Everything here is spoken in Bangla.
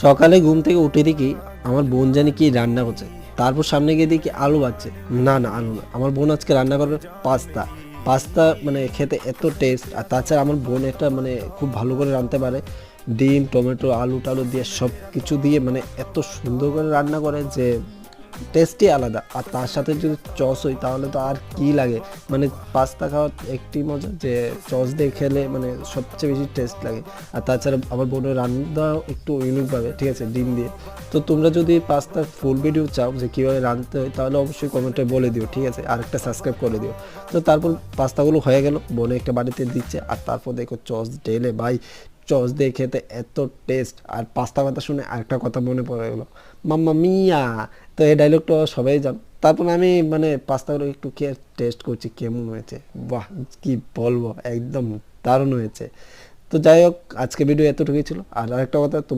সকালে ঘুম থেকে উঠে দেখি আমার বোন জানি কি রান্না করছে। তারপর সামনে গিয়ে দেখি আলু ভাজছে। না না, আলু না, আমার বোন আজকে রান্না করবে পাস্তা। পাস্তা মানে খেতে এত টেস্ট, আর তাছাড়া আমার বোন একটা মানে খুব ভালো করে রাঁধতে পারে। ডিম, টমেটো, আলু টালু দিয়ে সব কিছু দিয়ে মানে এত সুন্দর করে রান্না করে যে টেস্টই আলাদা। আর তার সাথে যদি চস হয় তাহলে তো আর কি লাগে। মানে পাস্তা খাওয়ার একটি মজা যে চস দিয়ে খেলে মানে সবচেয়ে বেশি টেস্ট লাগে। আর তাছাড়া আমার বোনের রান্না একটু ইউনিকভাবে, ঠিক আছে, ডিম দিয়ে। তো তোমরা যদি পাস্তার ফুল ভিডিও চাও যে কীভাবে রাঁধতে হয় তাহলে অবশ্যই কমেন্টে বলে দিও, ঠিক আছে, আর একটা সাবস্ক্রাইব করে দিও। তো তারপর পাস্তাগুলো হয়ে গেল, বোনে একটা বাড়িতে দিচ্ছে, আর তারপর দেখো চস ঢেলে ভাই, চস দিয়ে খেতে এত টেস্ট। আর পাস্তা কথা শুনে আরেকটা কথা মনে পড়ে গেলো, মাম্মা মিয়া। তো এই ডায়লগটা সবাই জান। তারপর আমি মানে পাস্তাগুলো একটু খেয়ে টেস্ট করছি কেমন হয়েছে। বাহ, কি বলবো, একদম দারুণ হয়েছে। তো যাই হোক, আজকে ভিডিও এতটুকুই ছিল। আর আরেকটা কথা, তোমরা